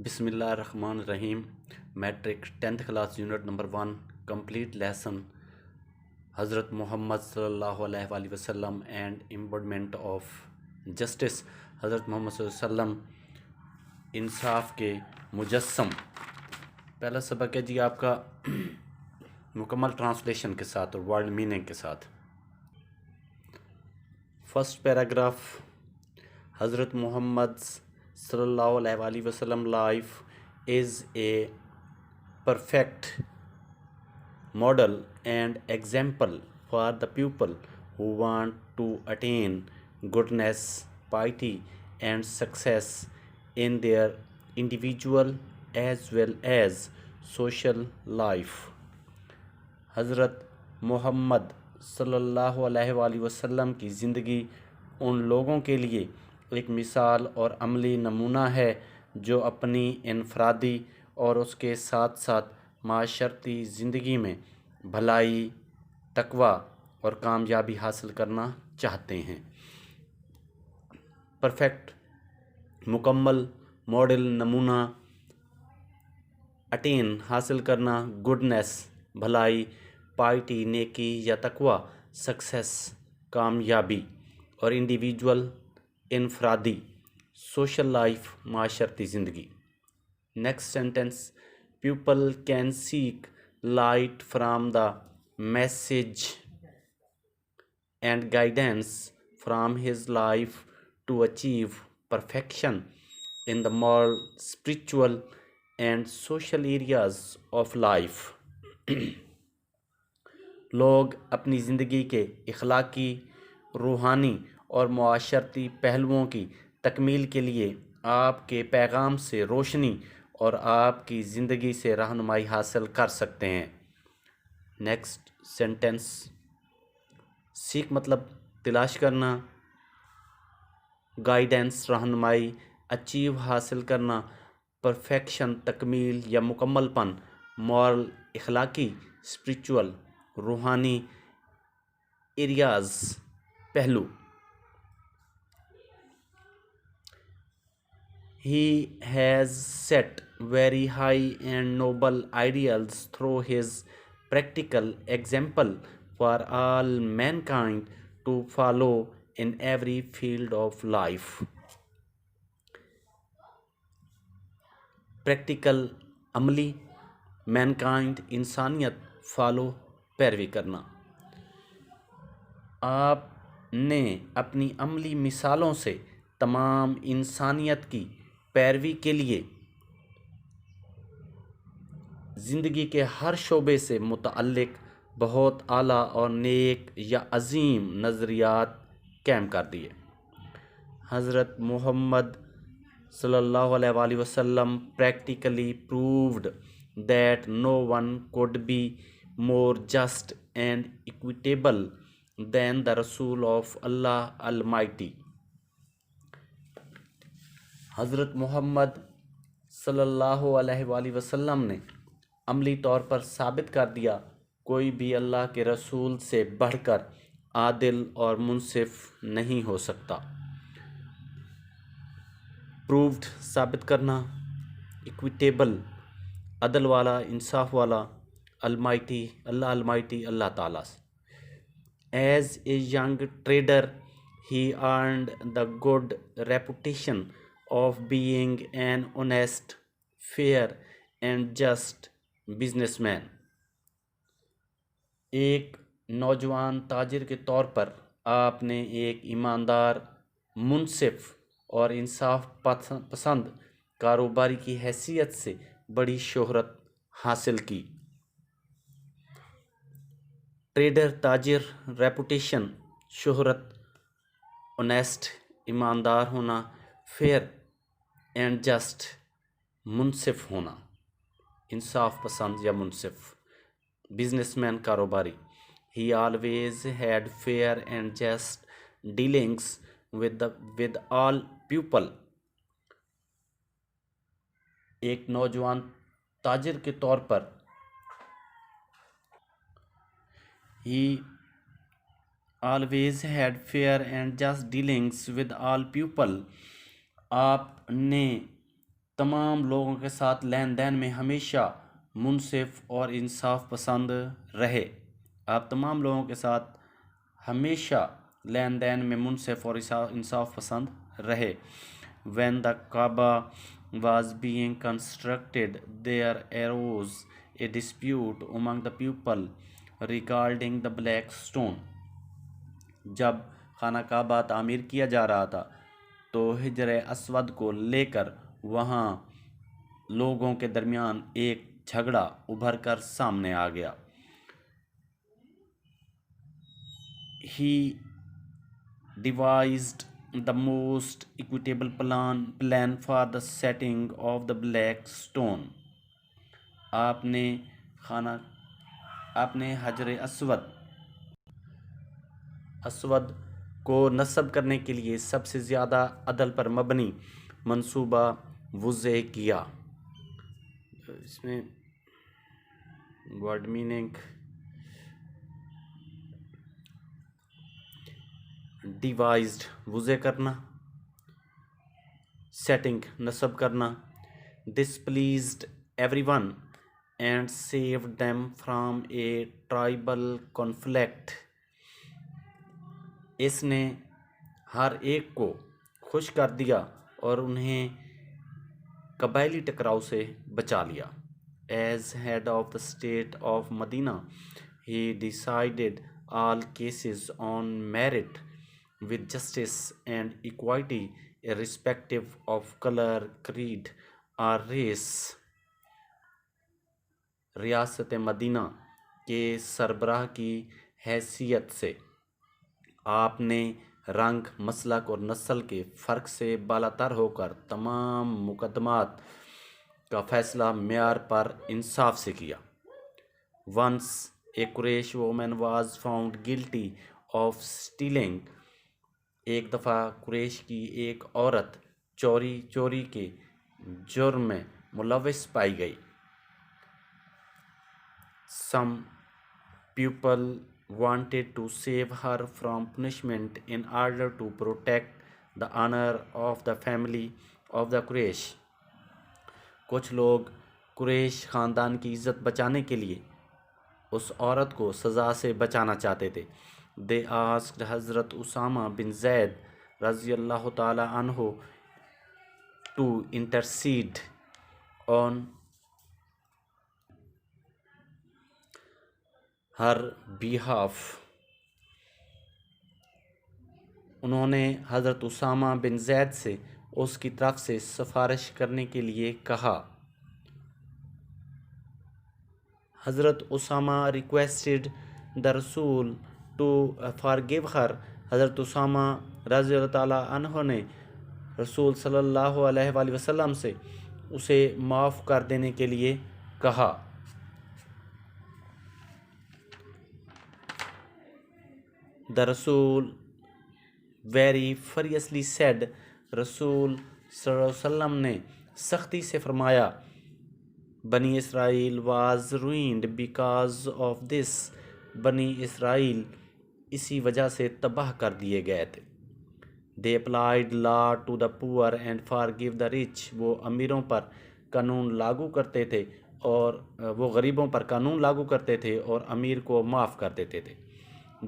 بسم اللہ الرحمن الرحیم. Matric 10th class unit number 1 complete lesson حضرت محمد صلی اللہ علیہ وآلہ وسلم اینڈ امبوڈمنٹ آف جسٹس. حضرت محمد صلی اللہ علیہ وسلم انصاف کے مجسم. پہلا سبق ہے جی آپ کا مکمل ٹرانسلیشن کے ساتھ اور ورڈ میننگ کے ساتھ. First paragraph. حضرت محمد صلی اللہ علیہ وآلہ وسلم life is a perfect model and example for the people who want to attain goodness, piety and success in their individual as well as social life. حضرت Muhammad صلی اللہ علیہ وآلہ وسلم کی زندگی ان لوگوں کے لیے ایک مثال اور عملی نمونہ ہے جو اپنی انفرادی اور اس کے ساتھ ساتھ معاشرتی زندگی میں بھلائی، تقوی اور کامیابی حاصل کرنا چاہتے ہیں. پرفیکٹ مکمل، ماڈل نمونہ، اٹین حاصل کرنا، گڈنس بھلائی، پائٹی نیکی یا تقوی سکسیس کامیابی، اور انڈیویجول انفرادی، سوشل لائف معاشرتی زندگی. Next sentence. People can seek light from the message and guidance from his life to achieve perfection in the moral, spiritual and social areas of life. لوگ اپنی زندگی کے اخلاقی، روحانی اور معاشرتی پہلوؤں کی تکمیل کے لیے آپ کے پیغام سے روشنی اور آپ کی زندگی سے رہنمائی حاصل کر سکتے ہیں. Next sentence. سیکھ مطلب تلاش کرنا، گائیڈنس رہنمائی، اچیو حاصل کرنا، پرفیکشن تکمیل یا مکمل پن، مورل اخلاقی، اسپرچول روحانی، ایریاز پہلو. He has set very high and noble ideals through his practical example for all mankind to follow in every field of life. Practical عملی، مینکائنڈ انسانیت، فالو پیروی کرنا. آپ نے اپنی عملی مثالوں سے تمام انسانیت کی پیروی کے لیے زندگی کے ہر شعبے سے متعلق بہت اعلیٰ اور نیک یا عظیم نظریات قائم کر دیے. حضرت محمد صلی اللہ علیہ وآلہ وسلم practically proved that no one could be more just and equitable than the Rasul of Allah Almighty. حضرت محمد صلی اللہ علیہ وآلہ وسلم نے عملی طور پر ثابت کر دیا کوئی بھی اللہ کے رسول سے بڑھ کر عادل اور منصف نہیں ہو سکتا. پرووڈ ثابت کرنا، ایکویٹیبل عدل والا، انصاف والا، المائٹی اللہ تعالیٰ. As a young trader he earned the good reputation of being an honest, fair and just businessman. ایک نوجوان تاجر کے طور پر آپ نے ایک ایماندار، منصف اور انصاف پسند کاروباری کی حیثیت سے بڑی شہرت حاصل کی. ٹریڈر تاجر، ریپوٹیشن شہرت، اونیسٹ ایماندار ہونا، فیئر اینڈ جسٹ منصف ہونا، انصاف پسند یا منصف، بزنس مین کاروباری. He always had fair and just dealings with all people. ایک نوجوان تاجر کے طور پر He always had fair and just dealings with all people. آپ نے تمام لوگوں کے ساتھ لین دین میں ہمیشہ منصف اور انصاف پسند رہے. آپ تمام لوگوں کے ساتھ ہمیشہ لین دین میں منصف اور انصاف پسند رہے. When the Kaaba was being constructed, there arose a dispute among the people regarding the black stone. جب خانہ کعبہ تعمیر کیا جا رہا تھا تو حجر اسود کو لے کر وہاں لوگوں کے درمیان ایک جھگڑا ابھر کر سامنے آ گیا. He devised the most equitable plan for the setting of the black stone. آپ نے حجر اسود کو نصب کرنے کے لیے سب سے زیادہ عدل پر مبنی منصوبہ وضع کیا. اس میں ورڈ میننگ ڈیوائزڈ وضع کرنا، سیٹنگ نصب کرنا. This pleased everyone and saved them from a tribal conflict. اس نے ہر ایک کو خوش کر دیا اور انہیں قبائلی ٹکراؤ سے بچا لیا. As head of the state of Medina he decided all cases on merit with justice and equity irrespective of color, creed or race. ریاست مدینہ کے سربراہ کی حیثیت سے آپ نے رنگ، مسلک اور نسل کے فرق سے بالاتر ہو کر تمام مقدمات کا فیصلہ معیار پر انصاف سے کیا. Once a Quraysh woman was found guilty of stealing. ایک دفعہ قریش کی ایک عورت چوری کے جرم میں ملوث پائی گئی. Some people wanted to save her from punishment in order to protect the honor of the family of the Quraysh. کچھ لوگ قریش خاندان کی عزت بچانے کے لیے اس عورت کو سزا سے بچانا چاہتے تھے. They asked حضرت اسامہ بن زید رضی اللہ تعالی عنہ to intercede on her behalf. انہوں نے حضرت اسامہ بن زید سے اس کی طرف سے سفارش کرنے کے لیے کہا. حضرت Usama requested the Rasul to forgive her. حضرت اسامہ رضی اللہ تعالیٰ عنہ نے رسول صلی اللہ علیہ وآلہ وسلم سے اسے معاف کر دینے کے لیے کہا. The Rasul very furiously said. رسول صلی اللہ علیہ وسلم نے سختی سے فرمایا. بنی اسرائیل was ruined because of this. بنی اسرائیل اسی وجہ سے تباہ کر دیے گئے تھے. They applied law to the poor and forgive the rich. وہ امیروں پر قانون لاگو کرتے تھے اور وہ غریبوں پر قانون لاگو کرتے تھے اور امیر کو معاف کر دیتے تھے.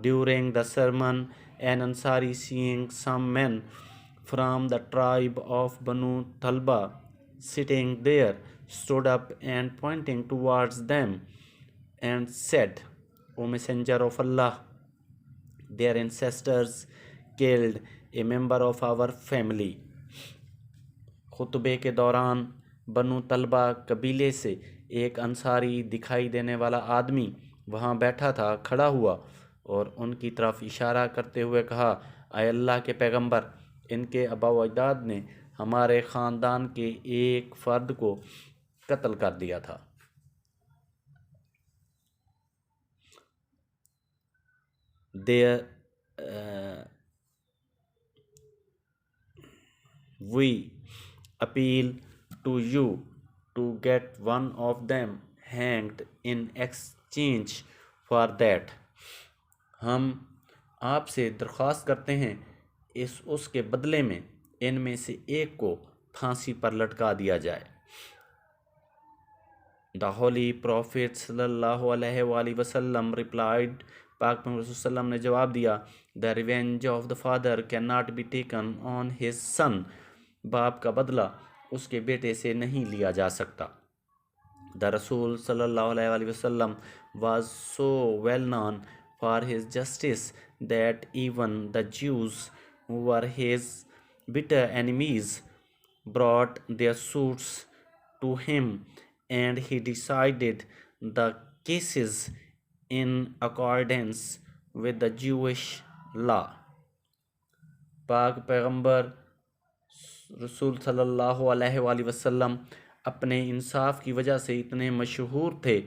During the sermon, an Ansari, seeing some men from the tribe of Banu Talba sitting there, stood up and pointing towards them and said, O Messenger of Allah, their ancestors killed a member of our family. خطبے کے دوران بنو طلبہ قبیلے سے ایک انصاری دکھائی دینے والا آدمی وہاں بیٹھا تھا، کھڑا ہوا اور ان کی طرف اشارہ کرتے ہوئے کہا، اے اللہ کے پیغمبر، ان کے آبا و اجداد نے ہمارے خاندان کے ایک فرد کو قتل کر دیا تھا. We appeal to you to get one of them hanged in exchange for that. ہم آپ سے درخواست کرتے ہیں اس کے بدلے میں ان میں سے ایک کو پھانسی پر لٹکا دیا جائے۔ The Holy Prophet sallallahu alaihi وآلہ وسلم replied, پاک پیغمبر صلی اللہ علیہ وسلم نے جواب دیا, The revenge of the father cannot be taken on his son. باپ کا بدلہ اس کے بیٹے سے نہیں لیا جا سکتا۔ The Rasul sallallahu alaihi wasallam was so well known for his justice that even the Jews who were his bitter enemies brought their suits to him and he decided the cases in accordance with the Jewish law. پاک پیغمبر رسول صلی اللہ علیہ وآلہ وسلم اپنے انصاف کی وجہ سے اتنے مشہور تھے،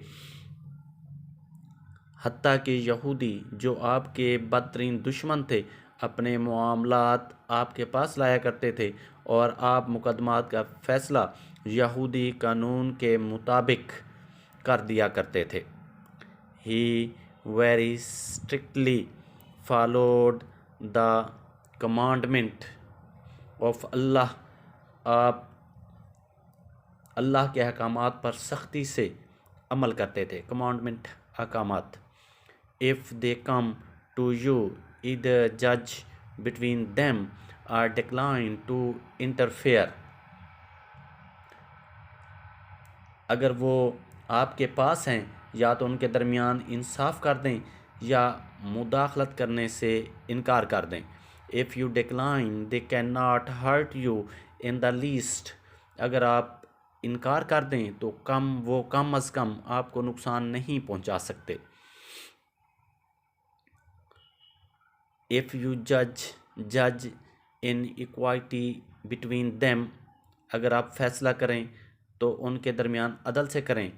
حتیٰ کہ یہودی جو آپ کے بدترین دشمن تھے اپنے معاملات آپ کے پاس لایا کرتے تھے اور آپ مقدمات کا فیصلہ یہودی قانون کے مطابق کر دیا کرتے تھے۔ He very strictly followed the commandment of Allah. آپ اللہ کے احکامات پر سختی سے عمل کرتے تھے۔ کمانڈمنٹ، احکامات۔ If they come to you, either judge between them or decline to interfere. اگر وہ آپ کے پاس ہیں یا تو ان کے درمیان انصاف کر دیں یا مداخلت کرنے سے انکار کر دیں۔ If you decline, they cannot hurt you in the least. اگر آپ انکار کر دیں تو وہ کم از کم آپ کو نقصان نہیں پہنچا سکتے۔ If you judge in equity between them. اگر آپ فیصلہ کریں تو ان کے درمیان عدل سے کریں۔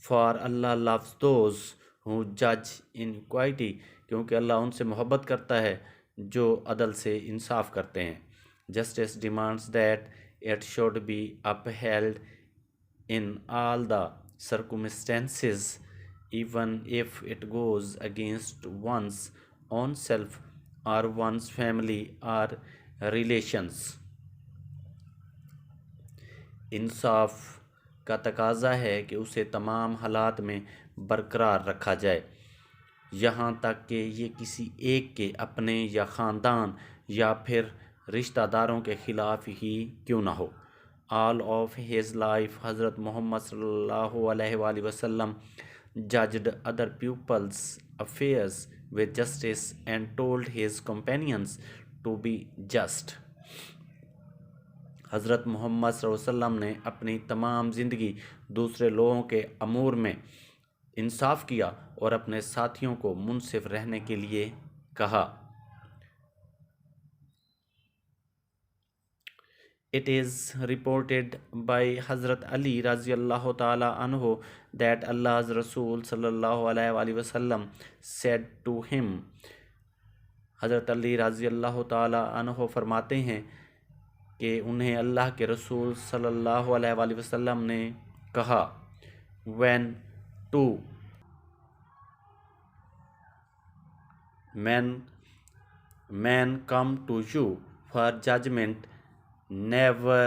For Allah loves those who judge in equity. کیونکہ اللہ ان سے محبت کرتا ہے جو عدل سے انصاف کرتے ہیں۔ Justice demands that it should be upheld in all the circumstances, even if it goes against one's own self or one's family or relations. انصاف کا تقاضا ہے کہ اسے تمام حالات میں برقرار رکھا جائے، یہاں تک کہ یہ کسی ایک کے اپنے یا خاندان یا پھر رشتہ داروں کے خلاف ہی کیوں نہ ہو۔ All of his life, حضرت محمد صلی اللہ علیہ وآلہ وسلم judged other people's affairs with justice and told his companions to be just. حضرت محمد صلی اللہ علیہ وسلم نے اپنی تمام زندگی دوسرے لوگوں کے امور میں انصاف کیا اور اپنے ساتھیوں کو منصف رہنے کے لیے کہا۔ It is reported by Hazrat Ali رضی اللہ تعالی عنہ that Allah's Rasul صلی اللہ علیہ وآلہ وسلم said to him. حضرت علی رضی اللہ تعالی عنہ فرماتے ہیں کہ انہیں اللہ کے رسول صلی اللہ علیہ وآلہ وسلم نے کہا، When two men come to you for judgment, never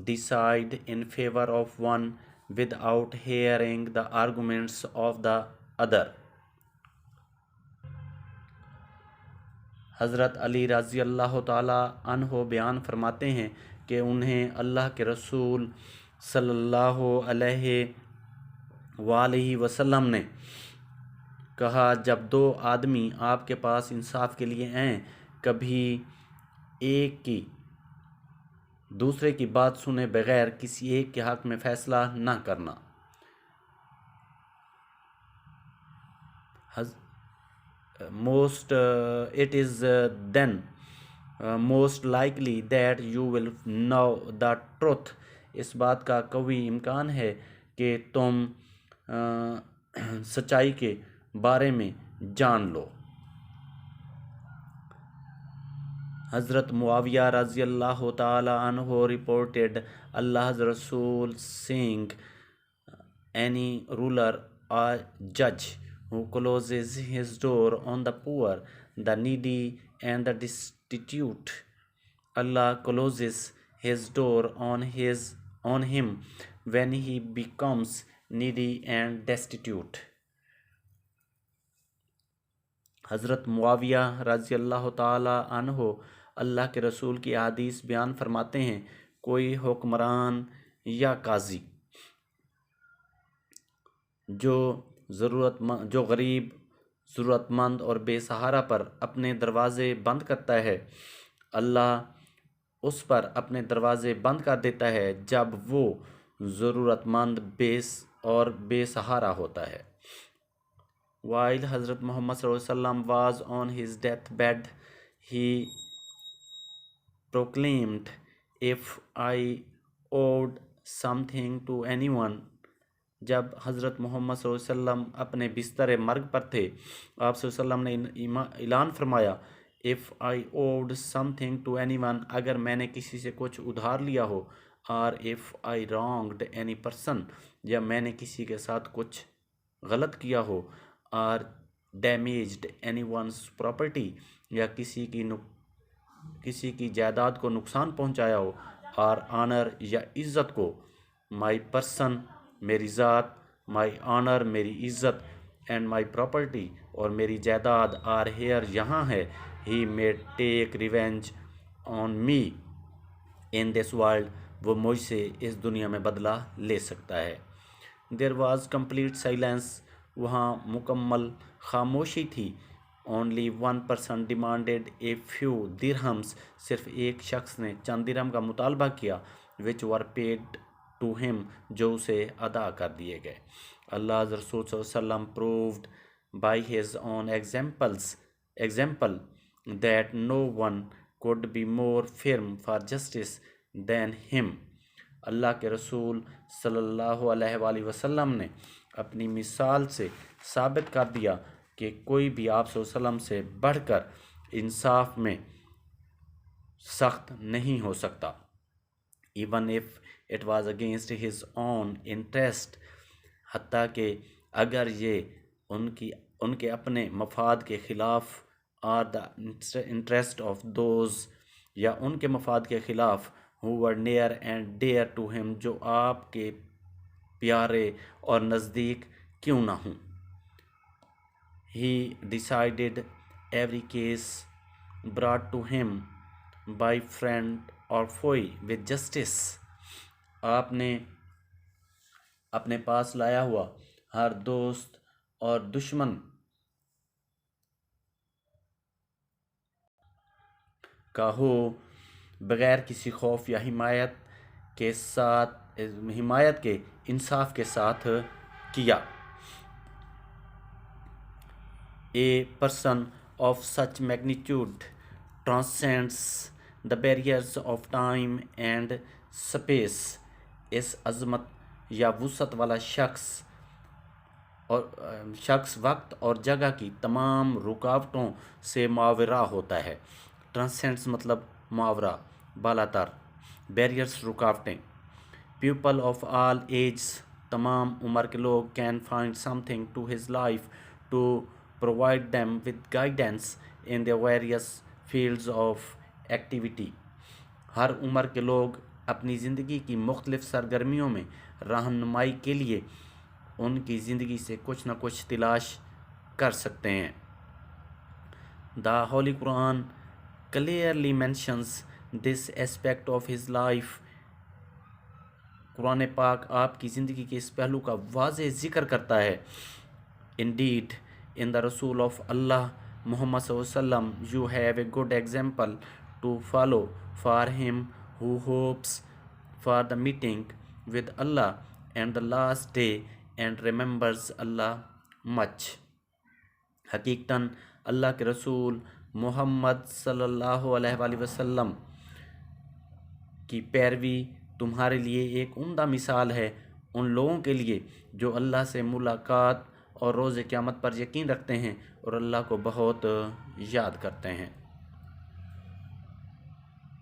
decide in favor of one without hearing the arguments of the other. حضرت علی رضی اللہ تعالی عنہ بیان فرماتے ہیں کہ انہیں اللہ کے رسول صلی اللہ علیہ وآلہ وسلم نے کہا، جب دو آدمی آپ کے پاس انصاف کے لیے آئیں، کبھی ایک کی دوسرے کی بات سنے بغیر کسی ایک کے حق میں فیصلہ نہ کرنا۔ It is then most likely that you will know the truth. اس بات کا قوی امکان ہے کہ تم سچائی کے بارے میں جان لو۔ حضرت معاویہ رضی اللہ تعالی عنہ reported Allah's Rasul saying, Any ruler or judge who closes his door on the poor, the needy and the destitute, Allah closes his door on him when he becomes needy and destitute. حضرت معاویہ رضی اللہ تعالی عنہ اللہ کے رسول کی احادیث بیان فرماتے ہیں، کوئی حکمران یا قاضی جو غریب، ضرورت مند اور بے سہارا پر اپنے دروازے بند کرتا ہے، اللہ اس پر اپنے دروازے بند کر دیتا ہے جب وہ ضرورت مند اور بے سہارا ہوتا ہے۔ While Hazrat Muhammad ﷺ was on his deathbed, he proclaimed, "If I owed something to anyone." جب حضرت محمد صلی اللہ علیہ وسلم اپنے بستر مرگ پر تھے، آپ صلی اللہ علیہ وسلم نے اعلان فرمایا، "If I owed something to anyone." اگر میں نے کسی سے کچھ ادھار لیا ہو، اور if I wronged any person، یا میں نے کسی کے ساتھ کچھ غلط کیا ہو، اور damaged anyone's property، یا کسی کی جائیداد کو نقصان پہنچایا ہو، اور آنر یا عزت کو، my person میری ذات، my honor میری عزت، and my property اور میری جائیداد are here یہاں ہے، he may take revenge on me in this world، وہ مجھ سے اس دنیا میں بدلہ لے سکتا ہے۔ There was complete silence، وہاں مکمل خاموشی تھی۔ Only one person demanded a few dirhams، صرف ایک شخص نے چند درہم کا مطالبہ کیا، which were paid to him، جو اسے ادا کر دیے گئے۔ اللہ رسول صلی اللہ علیہ وسلم proved by his own example that no one could be more firm for justice than him۔ اللہ کے رسول صلی اللہ علیہ وآلہ وسلم نے اپنی مثال سے ثابت کر دیا کہ کوئی بھی آپ صلی اللہ علیہ وسلم سے بڑھ کر انصاف میں سخت نہیں ہو سکتا، even if it was against his own interest، حتیٰ کہ اگر یہ ان کے اپنے مفاد کے خلاف، or the interest of those، یا ان کے مفاد کے خلاف who were near and dear to him، جو آپ کے پیارے اور نزدیک کیوں نہ ہوں۔ He decided every case brought to him by friend or foe with justice۔ آپ نے اپنے پاس لایا ہوا ہر دوست اور دشمن کا ہو، بغیر کسی خوف یا حمایت کے انصاف کے ساتھ کیا۔ A person of such magnitude transcends the barriers of time and space۔ اس عظمت یا وسعت والا شخص وقت اور جگہ کی تمام رکاوٹوں سے ماورا ہوتا ہے۔ ٹرانسینڈس مطلب ماورا، بالاتر، بیریئرس رکاوٹیں۔ پیپل آف آل ایجز، تمام عمر کے لوگ، can find something to his life to provide them with guidance in the various fields of activity. ہر عمر کے لوگ اپنی زندگی کی مختلف سرگرمیوں میں رہنمائی کے لیے ان کی زندگی سے کچھ نہ کچھ تلاش کر سکتے ہیں۔ The Holy Quran clearly mentions this aspect of his life۔ قرآن پاک آپ کی زندگی کے اس پہلو کا واضح ذکر کرتا ہے۔ Indeed, in the Rasul of Allah Muhammad صلی اللہ علیہ وسلم you have a good example to follow for him who hopes for the meeting with Allah and the last day and remembers Allah much۔ حقیقتاً اللہ کے رسول محمد صلی اللہ علیہ وآلہ وسلم کی پیروی تمہارے لیے ایک عمدہ مثال ہے ان لوگوں کے لیے جو اللہ سے ملاقات اور روز قیامت پر یقین رکھتے ہیں اور اللہ کو بہت یاد کرتے ہیں۔